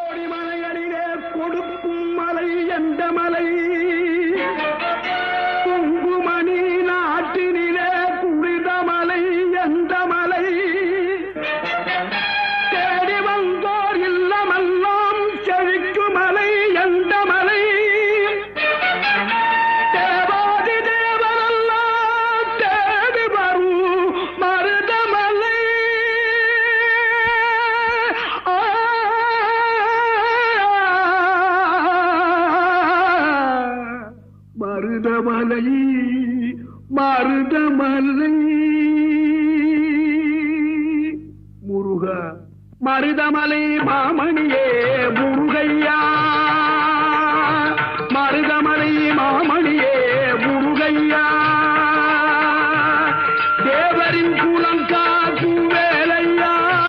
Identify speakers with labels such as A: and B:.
A: மலைகளிலே கொடுக்கும் மலை எந்த மலை? குங்குமணி நாட்டினிலே புனித மலை எந்த மலை? தேடி வந்தோர் இல்லமெல்லாம் செழிக்கும் மலை எந்த மலை? தேவாதி தேவரெல்லாம் தேடி வரும் மருதமலை. மருதமலை மருதமலை முருகா மருதமலை மாமணியே முருகையா.